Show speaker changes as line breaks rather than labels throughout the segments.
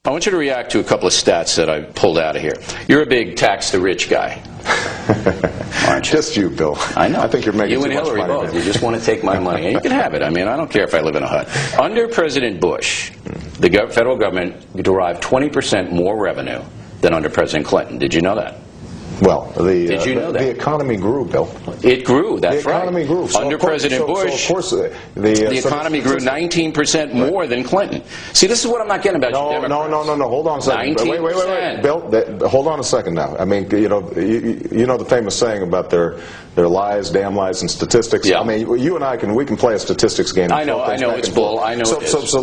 I want you to react to a couple of stats that I pulled out of here. You're a big tax the rich guy, aren't you?
Just you, Bill.
I know.
I think you're making too much money.
You and Hillary both. You just want to take my money. And you can have it. I mean, I don't care if I live in a hut. Under President Bush, the federal government derived 20% more revenue than under President Clinton. Did you know that?
Well,
Did you know that?
The economy grew, Bill.
It grew, that's right.
The economy grew. So
under President Bush,
of course,
the economy grew 19% more than Clinton. See, this is what I'm not getting about you Democrats.
No. Hold on a second.
19%.
Wait. Bill, hold on a second now. I mean, you know the famous saying about their lies, damn lies, and statistics.
Yeah.
I mean, you and I we can play a statistics game.
I know it's bull. I know it is.
So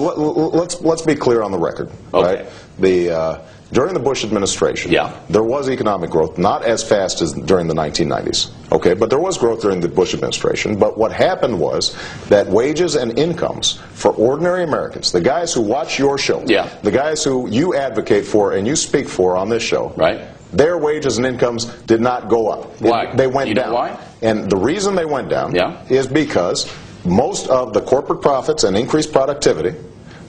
let's be clear on the record,
okay.
Right? During the Bush administration, there was economic growth, not as fast as during the 1990s, okay, but there was growth during the Bush administration. But what happened was that wages and incomes for ordinary Americans, the guys who watch your show, the guys who you advocate for and you speak for on this show,
right?
Their wages and incomes did not go up.
Why?
They went down.
You know why?
And the reason they went down is because most of the corporate profits and increased productivity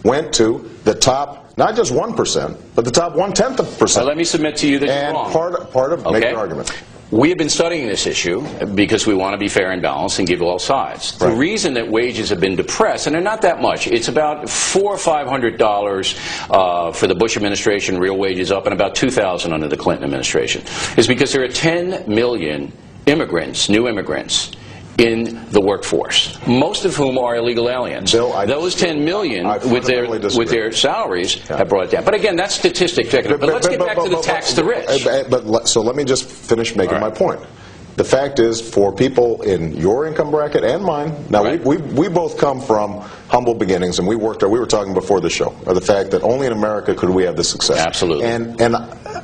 went to the top, not just 1%, but the top 1/10%.
So let me submit to you that you're wrong.
Part of make your argument.
We have been studying this issue because we want to be fair and balanced and give all sides. Right. The reason that wages have been depressed, and they're not that much, it's about $400 or $500 for the Bush administration, real wages up, and about $2,000 under the Clinton administration, is because there are 10 million immigrants, new immigrants, in the workforce, most of whom are illegal aliens.
Bill,
those 10 million with their salaries have brought it down. But again, that's statistic technical. But let's get back to the tax the rich.
So let me just finish making my point. The fact is, for people in your income bracket and mine, now we both come from humble beginnings, and we were talking before the show, of the fact that only in America could we have this success.
Absolutely.
And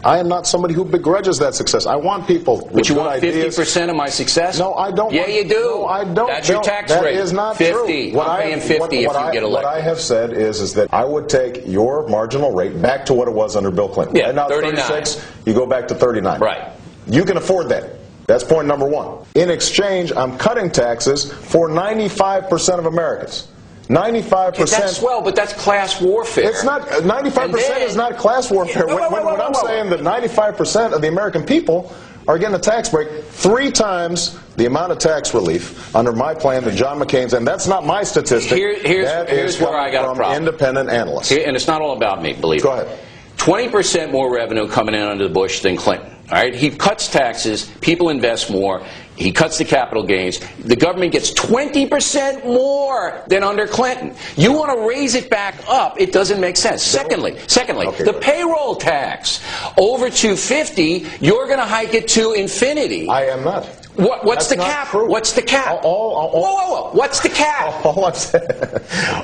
I am not somebody who begrudges that success. I want people with
But you
good
want
ideas.
50% of my success?
No, I don't.
Yeah, you do.
No, I don't.
That's your tax rate.
That is not
50.
true.
I'm paying 50 if you get elected.
What I have said is that I would take your marginal rate back to what it was under Bill Clinton.
Yeah,
right now,
39.
36, you go back to 39.
Right.
You can afford that. That's point number one. In exchange, I'm cutting taxes for 95% of Americans. 95%.
That's swell, but that's class warfare.
It's not. 95% is not class warfare. When I'm saying that 95% of the American people are getting a tax break 3 times the amount of tax relief under my plan than John McCain's, and that's not my statistic.
Here's where I got a problem.
Independent analysts.
And it's not all about me, believe me.
Go ahead.
20% more revenue coming in under Bush than Clinton. All right, he cuts taxes, people invest more, he cuts the capital gains, the government gets 20% more than under Clinton. You want to raise it back up, it doesn't make sense. Secondly, the payroll tax, over $250, you're going to hike it to infinity.
I am not.
What's the cap?
True.
What's the cap? Whoa. What's the cap?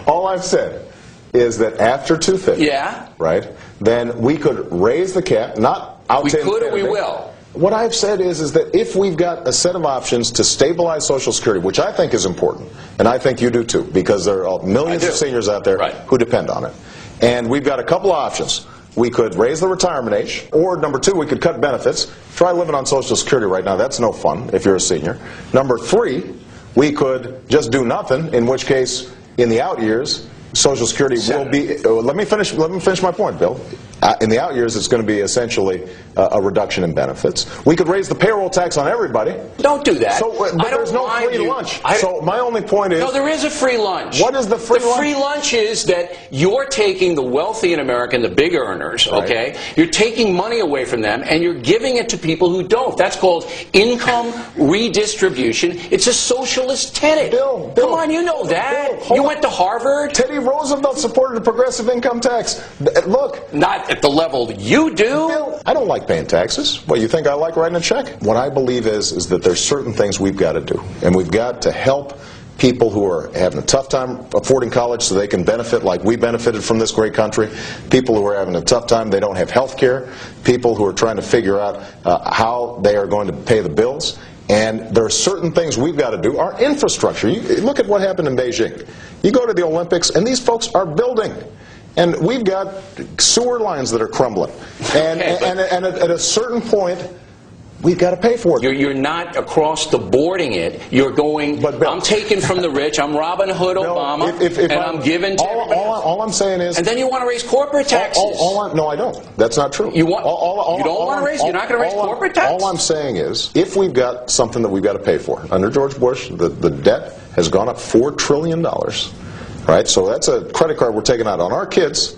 All I've said is that after $250, right, then we could raise the cap, not out
we
to
could
infinity.
Or we will.
What I've said is that if we've got a set of options to stabilize Social Security, which I think is important, and I think you do too, because there are millions of seniors out there who depend on it, and we've got a couple of options. We could raise the retirement age, or number 2, we could cut benefits. Try living on Social Security right now. That's no fun if you're a senior. Number 3, we could just do nothing, in which case, in the out years, Social Security will be. Let me finish my point, Bill. In the out years, it's going to be essentially a reduction in benefits. We could raise the payroll tax on everybody.
Don't do that.
But there's no free lunch. So my only point is...
No, there is a free lunch.
What is the free lunch?
The free lunch is that you're taking the wealthy in America and the big earners, okay? You're taking money away from them, and you're giving it to people who don't. That's called income redistribution. It's a socialist tenet.
Bill,
come on, you know that. You went to Harvard.
Teddy Roosevelt supported a progressive income tax. Look.
Not at the level you do.
Bill, I don't like paying taxes. What, you think I like writing a check? What I believe is that there's certain things we've got to do. And we've got to help people who are having a tough time affording college so they can benefit like we benefited from this great country. People who are having a tough time, they don't have health care. People who are trying to figure out how they are going to pay the bills. And there are certain things we've got to do. Our infrastructure. You look at what happened in Beijing. You go to the Olympics, and these folks are building. And we've got sewer lines that are crumbling. And at a certain point, we've got to pay for it.
You're not across the boarding it. You're going, I'm taking from the rich, I'm Robin Hood Obama, and I'm giving to
all I'm saying is...
And then you want to raise corporate taxes.
No, I don't. That's not true.
You don't want to raise? You're not going to raise corporate taxes?
All I'm saying is, if we've got something that we've got to pay for, under George Bush, the debt has gone up $4 trillion, right? So that's a credit card we're taking out on our kids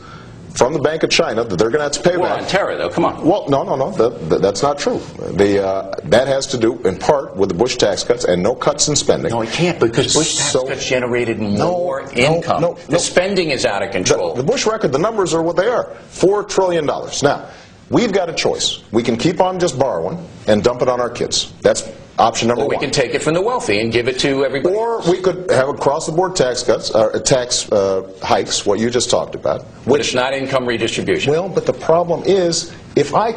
from the Bank of China that they're going to have to pay back.
Well, on terror, though, come on.
Well, no, that's not true. That has to do, in part, with the Bush tax cuts and no cuts in spending.
No, it can't, because Bush tax cuts generated more income. The spending is out of control.
The Bush record, the numbers are what they are, $4 trillion. Now, we've got a choice. We can keep on just borrowing and dump it on our kids. That's option number one.
Or we can take it from the wealthy and give it to everybody.
Or we could have across-the-board tax cuts, tax hikes, what you just talked about.
But it's not income redistribution.
Well, but the problem is, if I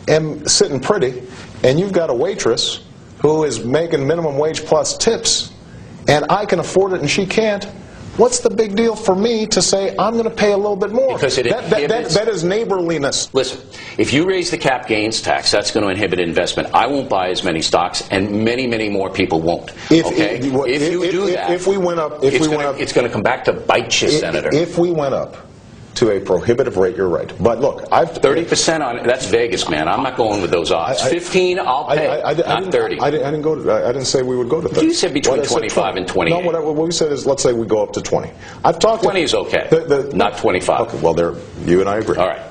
am sitting pretty, and you've got a waitress who is making minimum wage plus tips, and I can afford it and she can't, what's the big deal for me to say I'm going to pay a little bit more?
Because
that is neighborliness.
Listen, if you raise the cap gains tax, that's going to inhibit investment. I won't buy as many stocks, and many, many more people won't. If you do that,
if we went up,
it's going to come back to bite you, Senator.
If we went up to a prohibitive rate, you're right. But look,
30% on it. That's Vegas, man. I'm not going with those odds. 15, I'll pay. Not 30.
I didn't say we would go to 30.
You said between 25 and 28.
No, what we said is, let's say we go up to 20. I've talked.
20 is okay. Not 25.
Okay. Well, you and I agree.
All right.